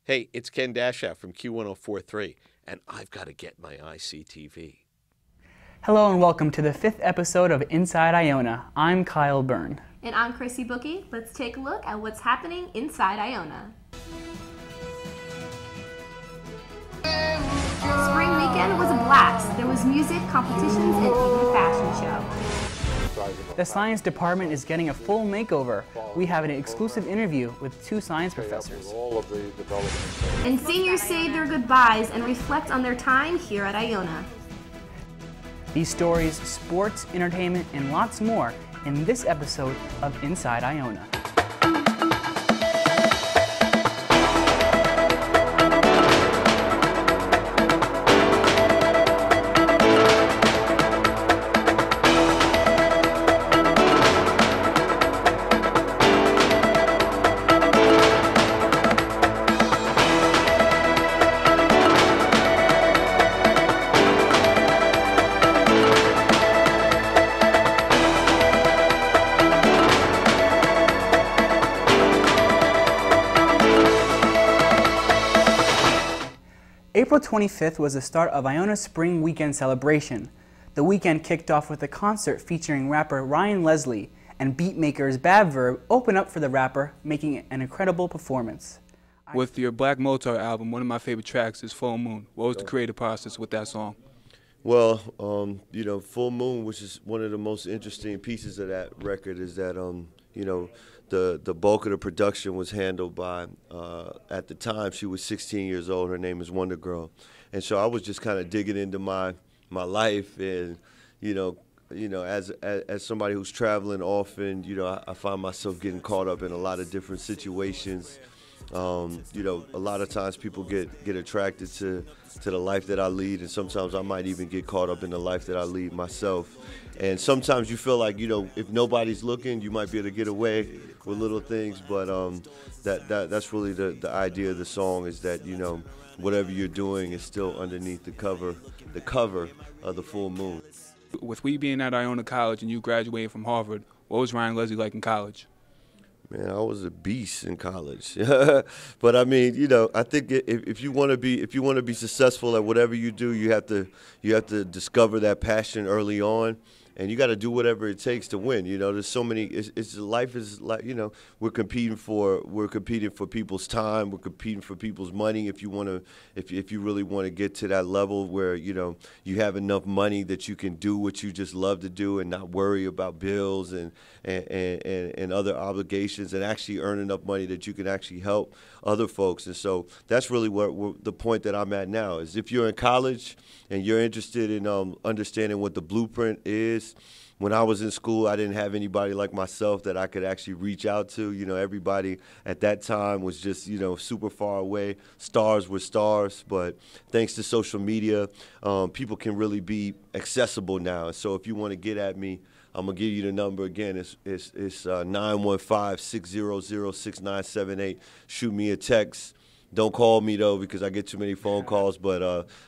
Hey, it's Ken Dashow from Q1043, and I've got to get my ICTV. Hello and welcome to the 5th episode of Inside Iona. I'm Kyle Byrne. And I'm Chrissy Bookie. Let's take a look at what's happening inside Iona. Spring weekend was a blast. There was music, competitions, and even a fashion show. The science department is getting a full makeover. We have an exclusive interview with 2 science professors. And seniors say their goodbyes and reflect on their time here at Iona. These stories, sports, entertainment, and lots more in this episode of Inside Iona. April 25th was the start of Iona's Spring Weekend celebration. The weekend kicked off with a concert featuring rapper Ryan Leslie, and beatmakers Bad Verb opened up for the rapper, making an incredible performance. With your Black Motor album, one of my favorite tracks is Full Moon. What was the creative process with that song? Well, Full Moon, which is one of the most interesting pieces of that record, is that, the bulk of the production was handled by, at the time, she was 16 years old. Her name is Wonder Girl. And so I was just kind of digging into my life and, as somebody who's traveling often, I find myself getting caught up in a lot of different situations. A lot of times people get attracted to the life that I lead, and sometimes I might even get caught up in the life that I lead myself. And sometimes you feel like, if nobody's looking, you might be able to get away with little things, but that's really the idea of the song, is that, whatever you're doing is still underneath the cover of the full moon. With we being at Iona College and you graduating from Harvard, what was Ryan Leslie like in college? Man, I was a beast in college. But I mean, I think if you want to be successful at whatever you do, you have to discover that passion early on, and you got to do whatever it takes to win. There's so many. Life is like, we're competing for people's time. We're competing for people's money. If you really want to get to that level where you have enough money that you can do what you just love to do and not worry about bills and other obligations, and actually earn enough money that you can actually help other folks. And so that's really the point that I'm at now, is if you're in college and you're interested in understanding what the blueprint is. When I was in school, I didn't have anybody like myself that I could actually reach out to. Everybody at that time was just, super far away. Stars were stars, but thanks to social media, people can really be accessible now. So if you want to get at me, I'm going to give you the number again. It's 915-600-6978. Shoot me a text. Don't call me, though, because I get too many phone calls, but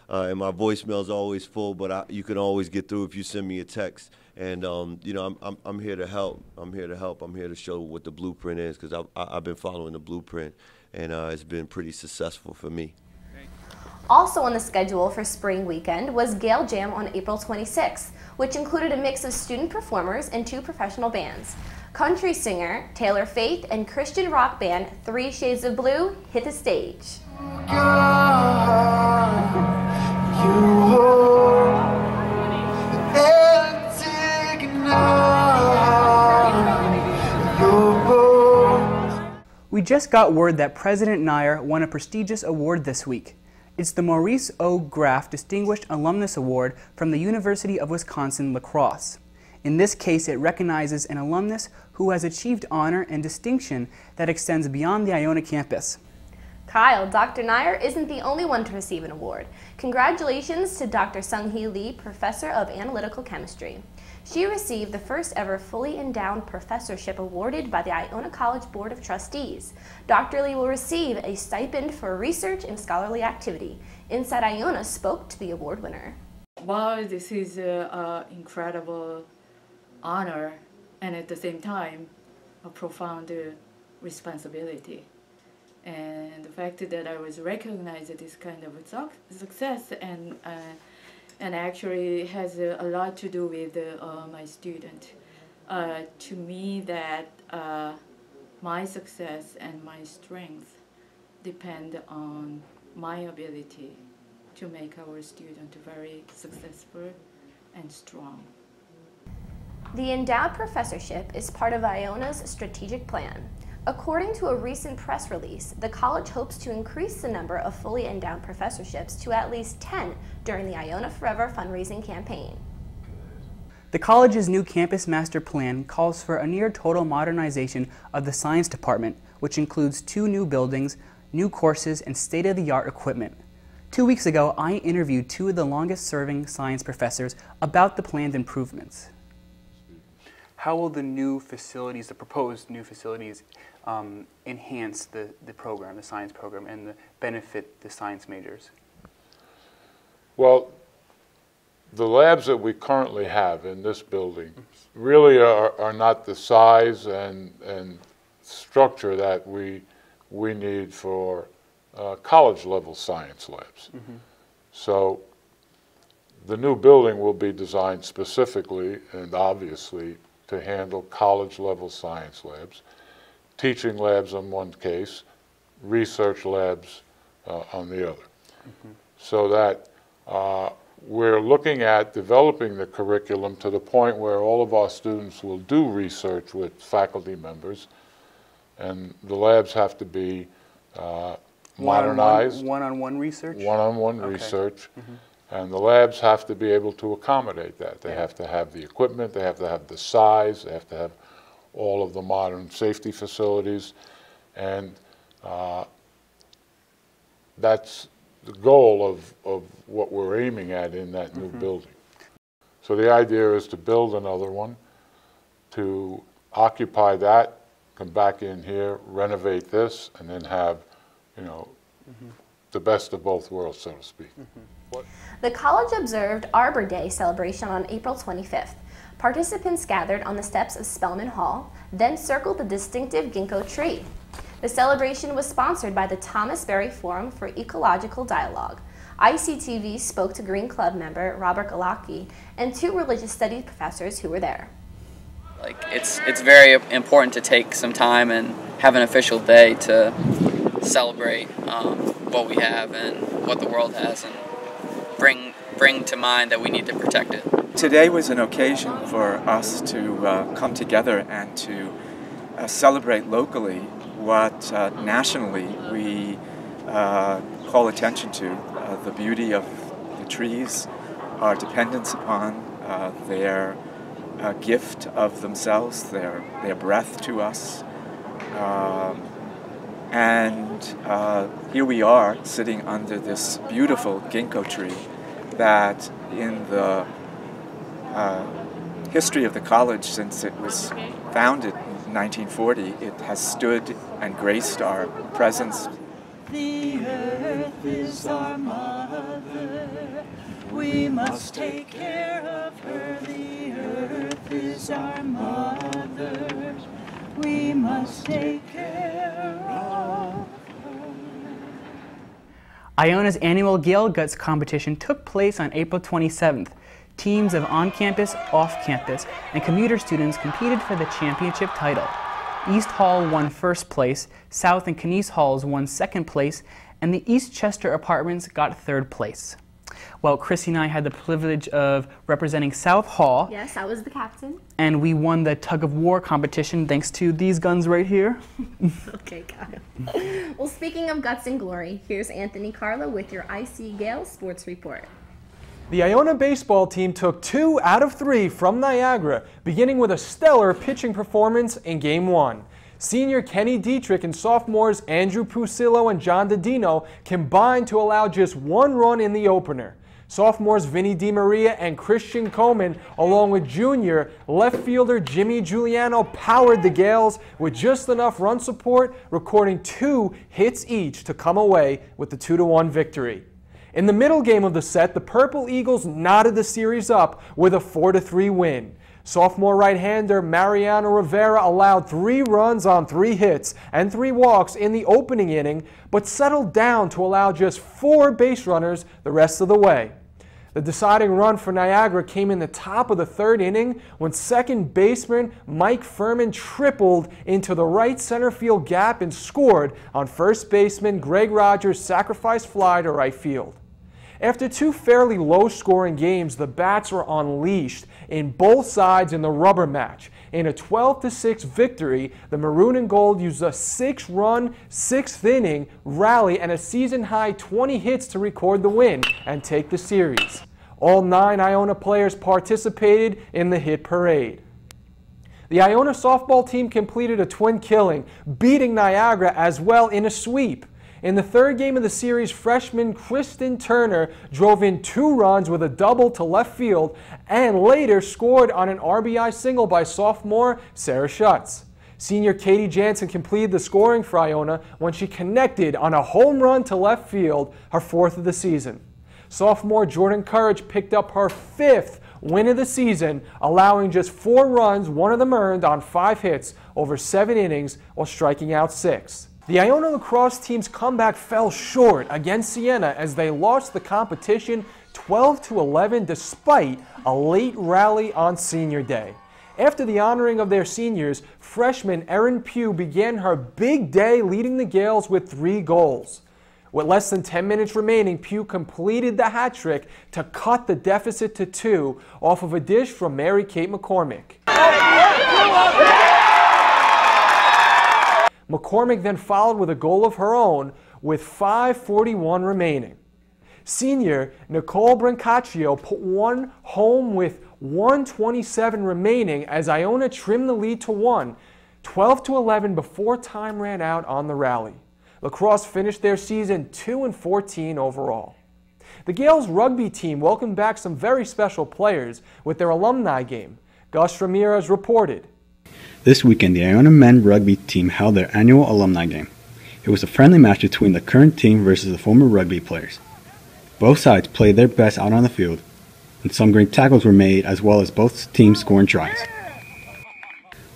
and my voicemail is always full, but you can always get through if you send me a text. And, I'm here to help. I'm here to show what the blueprint is, because I've been following the blueprint, and it's been pretty successful for me. Also on the schedule for Spring Weekend was Gale Jam on April 26th, which included a mix of student performers and 2 professional bands. Country singer Taylor Faith and Christian rock band 3 Shades of Blue hit the stage. We just got word that President Nair won a prestigious award this week. It's the Maurice O. Graff Distinguished Alumnus Award from the University of Wisconsin-La Crosse. In this case, it recognizes an alumnus who has achieved honor and distinction that extends beyond the Iona campus. Kyle, Dr. Nair isn't the only one to receive an award. Congratulations to Dr. Sung-Hee Lee, Professor of Analytical Chemistry. She received the first ever fully endowed professorship awarded by the Iona College Board of Trustees. Dr. Lee will receive a stipend for research and scholarly activity. Inside Iona spoke to the award winner. Wow, this is an incredible honor, and at the same time, a profound responsibility. And fact that I was recognized this kind of success, and actually has a lot to do with my student. To me, that my success and my strength depend on my ability to make our student very successful and strong. The endowed professorship is part of Iona's strategic plan. According to a recent press release, the college hopes to increase the number of fully endowed professorships to at least 10 during the Iona Forever fundraising campaign. The college's new campus master plan calls for a near total modernization of the science department, which includes 2 new buildings, new courses, and state-of-the-art equipment. 2 weeks ago, I interviewed 2 of the longest-serving science professors about the planned improvements. How will the new facilities, the proposed new facilities, enhance the program, the science program, and benefit the science majors? Well, the labs that we currently have in this building really are not the size and structure that we need for college-level science labs. So the new building will be designed specifically and obviously to handle college-level science labs, teaching labs in one case, research labs on the other. So that we're looking at developing the curriculum to the point where all of our students will do research with faculty members, and the labs have to be modernized. One-on-one research? One-on-one research. And the labs have to be able to accommodate that. They have to have the equipment, they have to have the size, they have to have all of the modern safety facilities, and that's the goal of what we're aiming at in that new building. So the idea is to build another one, to occupy that, come back in here, renovate this, and then have, you know, the best of both worlds, so to speak. The college observed Arbor Day celebration on April 25th. Participants gathered on the steps of Spelman Hall, then circled the distinctive ginkgo tree. The celebration was sponsored by the Thomas Berry Forum for Ecological Dialogue. ICTV spoke to Green Club member Robert Galaki and 2 religious studies professors who were there. Like it's very important to take some time and have an official day to celebrate what we have and what the world has, and bring to mind that we need to protect it. Today was an occasion for us to come together and to celebrate locally what nationally we call attention to, the beauty of the trees, our dependence upon their gift of themselves, their breath to us. And here we are sitting under this beautiful ginkgo tree that in the history of the college since it was founded in 1940, it has stood and graced our presence. The earth is our mother, we must take care of her. The earth is our mother, we must take care of her. Iona's annual Gale Guts competition took place on April 27th. Teams of on-campus, off-campus, and commuter students competed for the championship title. East Hall won first place, South and Knies Halls won second place, and the East Chester Apartments got third place. Well, Chrissy and I had the privilege of representing South Hall. Yes, I was the captain. And we won the tug-of-war competition thanks to these guns right here. Okay, got it. Well, speaking of guts and glory, here's Anthony Carlo with your IC Gale Sports Report. The Iona baseball team took 2 out of 3 from Niagara, beginning with a stellar pitching performance in Game 1. Senior Kenny Dietrich and sophomores Andrew Pusillo and John Didino combined to allow just 1 run in the opener. Sophomores Vinny DiMaria and Christian Coleman, along with junior left fielder Jimmy Giuliano, powered the Gales with just enough run support, recording 2 hits each to come away with the 2-1 victory. In the middle game of the set, the Purple Eagles knotted the series up with a 4-3 win. Sophomore right-hander Mariano Rivera allowed 3 runs on 3 hits and 3 walks in the opening inning, but settled down to allow just 4 base runners the rest of the way. The deciding run for Niagara came in the top of the 3rd inning when second baseman Mike Furman tripled into the right center field gap and scored on first baseman Greg Rogers' sacrifice fly to right field. After 2 fairly low-scoring games, the bats were unleashed in both sides in the rubber match. In a 12-6 victory, the Maroon and Gold used a 6-run, 6th inning rally and a season-high 20 hits to record the win and take the series. All 9 Iona players participated in the hit parade. The Iona softball team completed a twin killing, beating Niagara as well in a sweep. In the 3rd game of the series, freshman Kristen Turner drove in 2 runs with a double to left field and later scored on an RBI single by sophomore Sarah Schutz. Senior Katie Jansen completed the scoring for Iona when she connected on a home run to left field, her 4th of the season. Sophomore Jordan Courage picked up her 5th win of the season, allowing just 4 runs, 1 of them earned on 5 hits over 7 innings while striking out 6. The Iona lacrosse team's comeback fell short against Siena as they lost the competition 12-11 despite a late rally on senior day. After the honoring of their seniors, freshman Erin Pugh began her big day leading the Gales with 3 goals. With less than 10 minutes remaining, Pugh completed the hat trick to cut the deficit to 2 off of a dish from Mary Kate McCormick. McCormick then followed with a goal of her own with 5:41 remaining. Senior Nicole Brancaccio put one home with 1:27 remaining as Iona trimmed the lead to 1, 12-11 before time ran out on the rally. Lacrosse finished their season 2-14 overall. The Gales rugby team welcomed back some very special players with their alumni game. Gus Ramirez reported. This weekend, the Iona men rugby team held their annual alumni game. It was a friendly match between the current team versus the former rugby players. Both sides played their best out on the field, and some great tackles were made as well as both teams scoring tries.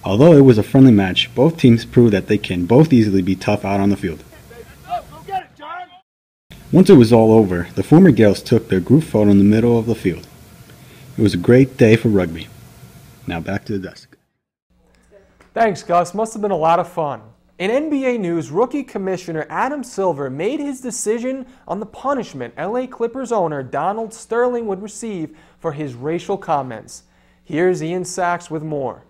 Although it was a friendly match, both teams proved that they can both easily be tough out on the field. Once it was all over, the former Gales took their group photo in the middle of the field. It was a great day for rugby. Now back to the desk. Thanks, Gus. Must have been a lot of fun. In NBA news, rookie commissioner Adam Silver made his decision on the punishment LA Clippers owner Donald Sterling would receive for his racial comments. Here's Ian Sachs with more.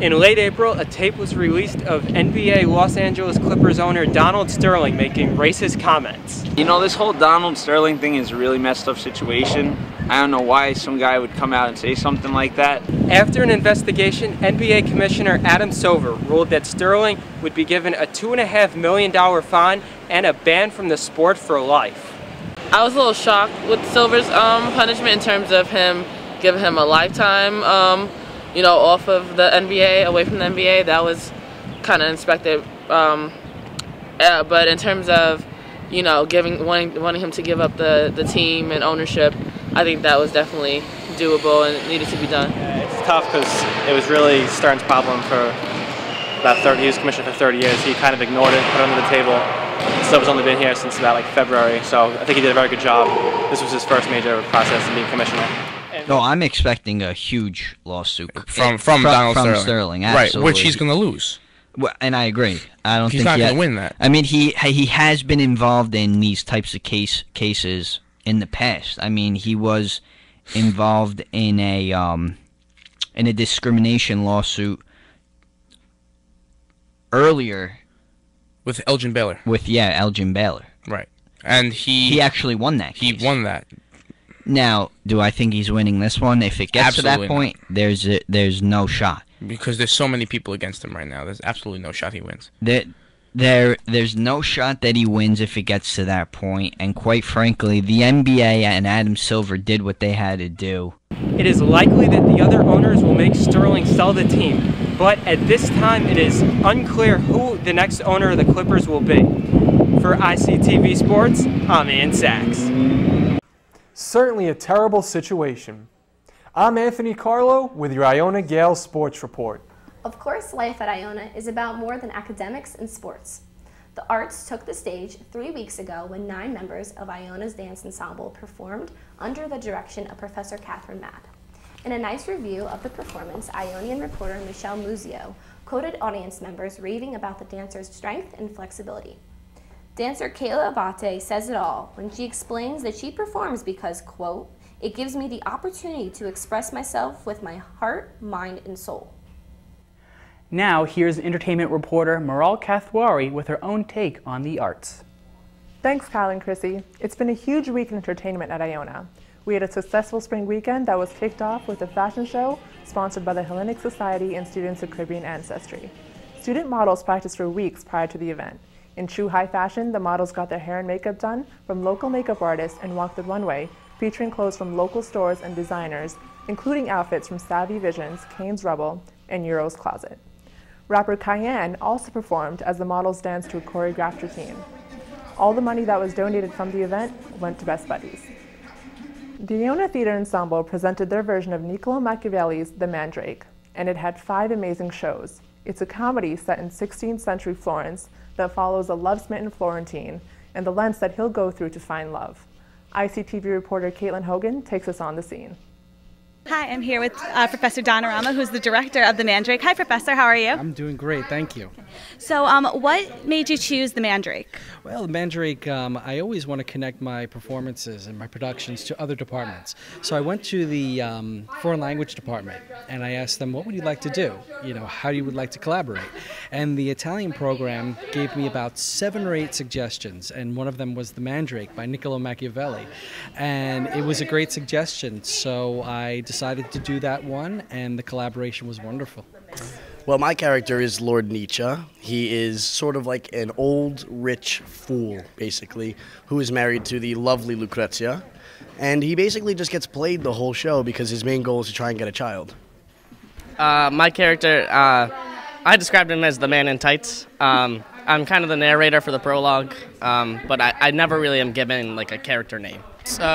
In late April, a tape was released of NBA Los Angeles Clippers owner Donald Sterling making racist comments. You know, this whole Donald Sterling thing is a really messed up situation. I don't know why some guy would come out and say something like that. After an investigation, NBA Commissioner Adam Silver ruled that Sterling would be given a $2.5 million fine and a ban from the sport for life. I was a little shocked with Silver's punishment in terms of him giving him a lifetime off of the NBA, away from the NBA. That was kind of unexpected. But in terms of, wanting him to give up the team and ownership, I think that was definitely doable and needed to be done. It's tough because it was really Stern's problem for about 30. He was commissioner for 30 years. He kind of ignored it, put it under the table. Silver's only been here since about February, so I think he did a very good job. This was his first major process in being commissioner. No, I'm expecting a huge lawsuit from Donald Sterling, right? Which he's going to lose. Well, and I agree. I don't he's think not going to win that. I mean, he has been involved in these types of cases in the past. I mean, he was involved in a discrimination lawsuit earlier with Elgin Baylor. Elgin Baylor. Right, and he actually won that case. He won that. Now, do I think he's winning this one? If it gets Absolutely to that point, there's no shot. Because there's so many people against him right now. There's absolutely no shot he wins. There's no shot that he wins if it gets to that point. And quite frankly, the NBA and Adam Silver did what they had to do. It is likely that the other owners will make Sterling sell the team, but at this time it is unclear who the next owner of the Clippers will be. For ICTV Sports, I'm Ian Sachs. Certainly a terrible situation. I'm Anthony Carlo with your Iona Gale Sports Report. Of course, life at Iona is about more than academics and sports. The arts took the stage 3 weeks ago when 9 members of Iona's dance ensemble performed under the direction of Professor Catherine Matt. In a nice review of the performance, Ionian reporter Michelle Muzio quoted audience members raving about the dancers' strength and flexibility. Dancer Kayla Abate says it all when she explains that she performs because, quote, "It gives me the opportunity to express myself with my heart, mind, and soul." Now, here's entertainment reporter Maral Kathwari with her own take on the arts. Thanks, Kyle and Chrissy. It's been a huge week in entertainment at Iona. We had a successful spring weekend that was kicked off with a fashion show sponsored by the Hellenic Society and Students of Caribbean Ancestry. Student models practiced for weeks prior to the event. In true high fashion, the models got their hair and makeup done from local makeup artists and walked the runway, featuring clothes from local stores and designers, including outfits from Savvy Visions, Kane's Rebel, and Euro's Closet. Rapper Cayenne also performed as the models danced to a choreographed routine. All the money that was donated from the event went to Best Buddies. The Iona Theater Ensemble presented their version of Niccolo Machiavelli's The Mandrake, and it had 5 amazing shows. It's a comedy set in 16th century Florence that follows a love-smitten Florentine and the lengths that he'll go through to find love. ICTV reporter Caitlin Hogan takes us on the scene. Hi, I'm here with Professor Donorama, who's the director of The Mandrake. Hi, Professor, how are you? I'm doing great, thank you. So, what made you choose The Mandrake? Well, The Mandrake, I always want to connect my performances and my productions to other departments. So I went to the foreign language department and I asked them, what would you like to do? You know, how you would like to collaborate? And the Italian program gave me about 7 or 8 suggestions, and one of them was The Mandrake by Niccolo Machiavelli. And it was a great suggestion, so I decided to do that one, and the collaboration was wonderful. Well, my character is Lord Nietzsche. He is sort of like an old, rich fool, basically, who is married to the lovely Lucrezia. And he basically just gets played the whole show because his main goal is to try and get a child. My character, I described him as the man in tights. I'm kind of the narrator for the prologue, but I never really am given like a character name.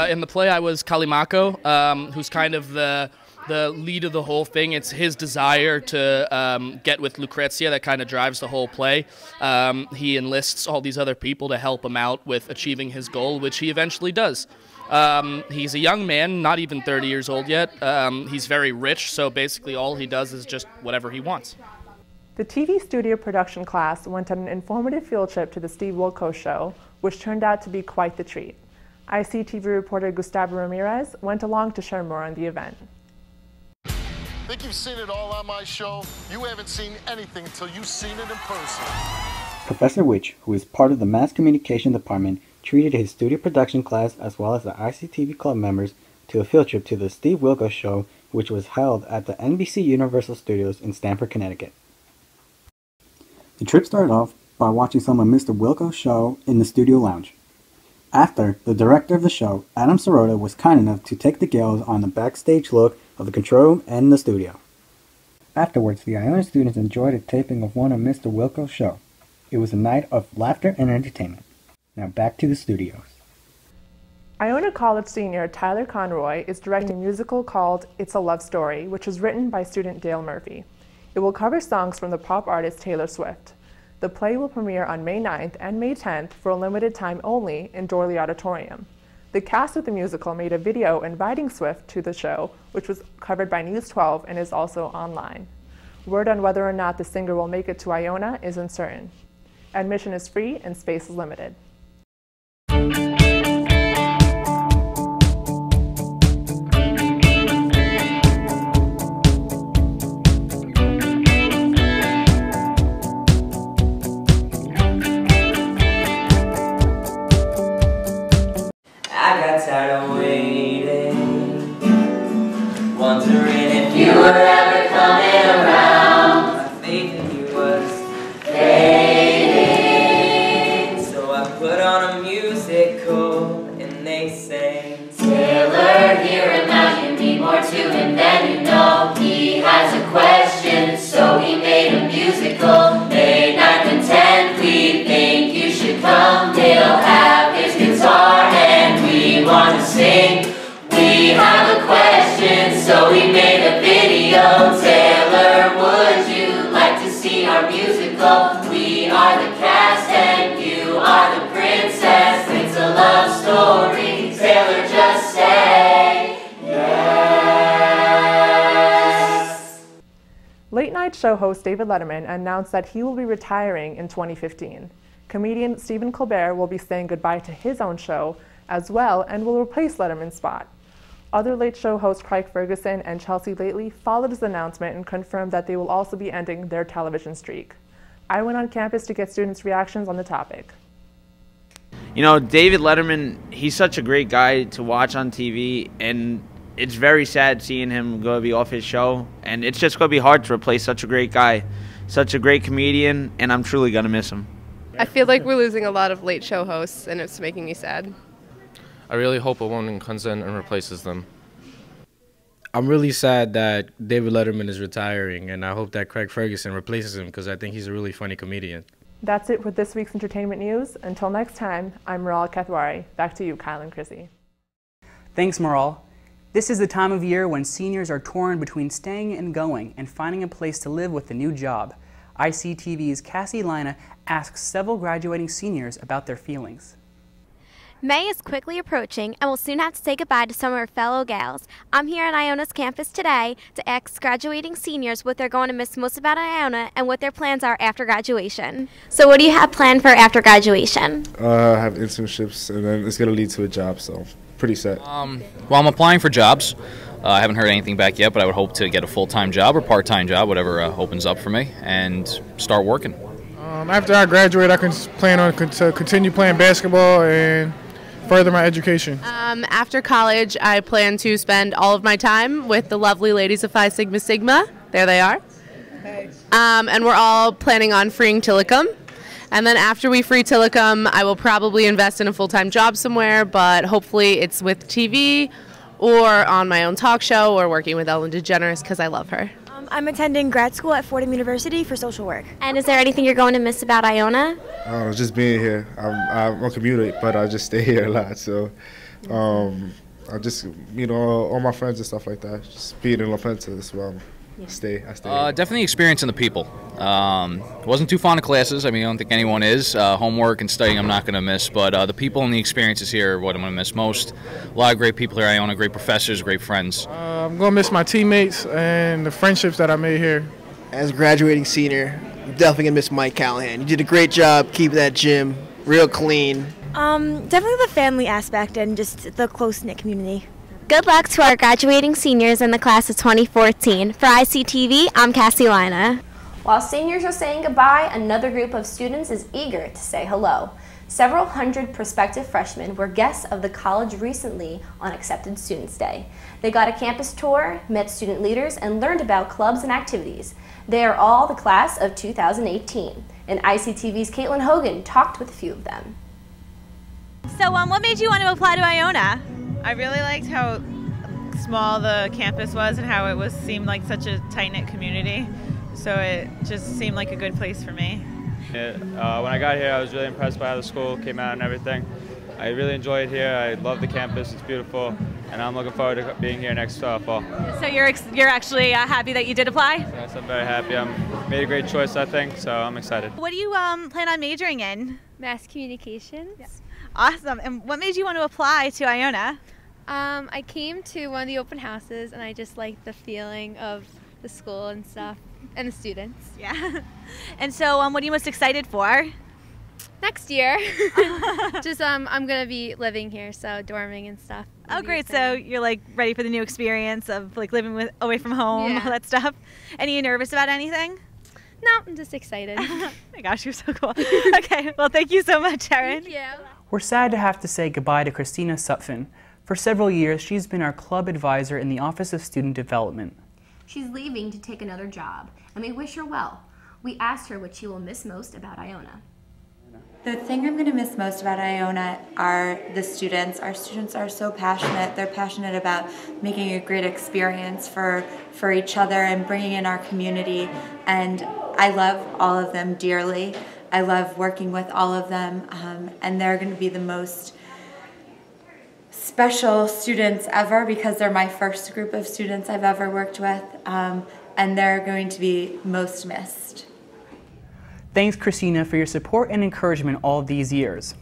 In the play, I was Callimaco, who's kind of the lead of the whole thing. It's his desire to get with Lucrezia that kind of drives the whole play. He enlists all these other people to help him out with achieving his goal, which he eventually does. He's a young man, not even 30 years old yet. He's very rich, so basically all he does is just whatever he wants. The TV studio production class went on an informative field trip to the Steve Wilkos show, which turned out to be quite the treat. ICTV reporter Gustavo Ramirez went along to share more on the event. Think you've seen it all on my show? You haven't seen anything until you've seen it in person. Professor Witch, who is part of the Mass Communication Department, treated his studio production class as well as the ICTV club members to a field trip to the Steve Wilkos show, which was held at the NBC Universal Studios in Stamford, Connecticut. The trip started off by watching some of Mr. Wilkos' show in the studio lounge. After, the director of the show, Adam Sirota, was kind enough to take the girls on the backstage look of the control room and the studio. Afterwards, the Iona students enjoyed a taping of one of Mr. Wilkos' show. It was a night of laughter and entertainment. Now back to the studios. Iona College senior Tyler Conroy is directing a musical called It's a Love Story, which was written by student Dale Murphy. It will cover songs from the pop artist Taylor Swift. The play will premiere on May 9th and May 10th for a limited time only in Dorley Auditorium. The cast of the musical made a video inviting Swift to the show, which was covered by News 12 and is also online. Word on whether or not the singer will make it to Iona is uncertain. Admission is free and space is limited. Tired of waiting, wondering if you were ever coming around. My faith in you was fading, so I put on a musical and they sang, Taylor, here and now you need more to him than you know. He has a question, so he made a musical. May 9th and 10th, we think you should come. He'll have his guitar and we want to sing. We have a question, so we show host David Letterman announced that he will be retiring in 2015. Comedian Stephen Colbert will be saying goodbye to his own show as well and will replace Letterman's spot. Other Late Show hosts Craig Ferguson and Chelsea Lately followed his announcement and confirmed that they will also be ending their television streak. I went on campus to get students' reactions on the topic. You know, David Letterman, he's such a great guy to watch on TV, and it's very sad seeing him go be off his show, and it's just going to be hard to replace such a great guy, such a great comedian, and I'm truly going to miss him. I feel like we're losing a lot of late show hosts, and it's making me sad. I really hope a woman comes in and replaces them. I'm really sad that David Letterman is retiring, and I hope that Craig Ferguson replaces him because I think he's a really funny comedian. That's it for this week's entertainment news. Until next time, I'm Maral Kathwari. Back to you, Kyle and Chrissy. Thanks, Maral. This is the time of year when seniors are torn between staying and going and finding a place to live with the new job. ICTV's Cassie Lina asks several graduating seniors about their feelings. May is quickly approaching and we'll soon have to say goodbye to some of our fellow gals. I'm here at Iona's campus today to ask graduating seniors what they're going to miss most about Iona and what their plans are after graduation. So what do you have planned for after graduation? I have internships and then it's going to lead to a job, so pretty set. Well, I'm applying for jobs. I haven't heard anything back yet, but I would hope to get a full-time job or part-time job, whatever opens up for me, and start working. After I graduate, I can plan on to continue playing basketball and further my education. After college, I plan to spend all of my time with the lovely ladies of Phi Sigma Sigma. There they are. Hey. And we're all planning on freeing Tillicum. And then after we free Tillicum, I will probably invest in a full-time job somewhere, but hopefully it's with TV or on my own talk show or working with Ellen DeGeneres because I love her. I'm attending grad school at Fordham University for social work. And is there anything you're going to miss about Iona? I don't know, just being here. I'm a commuter, but I just stay here a lot. So I just, you know, all my friends and stuff like that. Just being in La Penta as well. I stay here. Definitely experiencing the people. Wasn't too fond of classes. I mean, I don't think anyone is. Homework and studying I'm not going to miss, but the people and the experiences here are what I'm going to miss most. A lot of great people here at Iona, great professors, great friends. I'm going to miss my teammates and the friendships that I made here. As a graduating senior, I'm definitely going to miss Mike Callahan. You did a great job keeping that gym real clean. Definitely the family aspect and just the close-knit community. Good luck to our graduating seniors in the class of 2014. For ICTV, I'm Cassie Lina. While seniors are saying goodbye, another group of students is eager to say hello. Several hundred prospective freshmen were guests of the college recently on Accepted Students Day. They got a campus tour, met student leaders, and learned about clubs and activities. They are all the class of 2018. And ICTV's Caitlin Hogan talked with a few of them. So what made you want to apply to Iona? I really liked how small the campus was and how it seemed like such a tight-knit community. So it just seemed like a good place for me. When I got here, I was really impressed by how the school came out and everything. I really enjoyed here. I love the campus. It's beautiful, and I'm looking forward to being here next fall. So you're actually happy that you did apply? Yes, I'm very happy. I made a great choice, I think, so I'm excited. What do you plan on majoring in? Mass communications. Yeah. Awesome. And what made you want to apply to Iona? I came to one of the open houses and I just liked the feeling of the school and stuff and the students. Yeah. And so what are you most excited for? Next year. Just I'm going to be living here, so dorming and stuff. Oh, great. So you're like ready for the new experience of like living away from home, all that stuff. And are you nervous about anything? No, I'm just excited. Oh my gosh, you're so cool. Okay, well, thank you so much, Erin. Thank you. We're sad to have to say goodbye to Christina Sutphin. For several years, she's been our club advisor in the Office of Student Development. She's leaving to take another job, and we wish her well. We asked her what she will miss most about Iona. The thing I'm going to miss most about Iona are the students. Our students are so passionate. They're passionate about making a great experience for each other and bringing in our community. And I love all of them dearly. I love working with all of them, and they're going to be the most special students ever because they're my first group of students I've ever worked with, and they're going to be most missed. Thanks, Christina, for your support and encouragement all these years.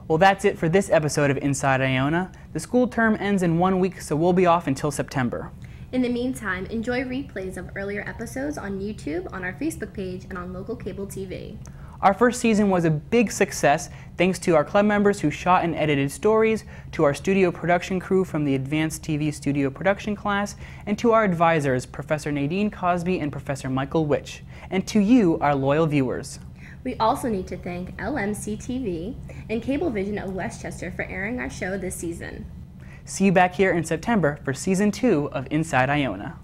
Well, that's it for this episode of Inside Iona. The school term ends in 1 week, so we'll be off until September. In the meantime, enjoy replays of earlier episodes on YouTube, on our Facebook page, and on local cable TV. Our first season was a big success thanks to our club members who shot and edited stories, to our studio production crew from the Advanced TV Studio Production class, and to our advisors, Professor Nadine Cosby and Professor Michael Witch, and to you, our loyal viewers. We also need to thank LMC TV and Cablevision of Westchester for airing our show this season. See you back here in September for Season 2 of Inside Iona.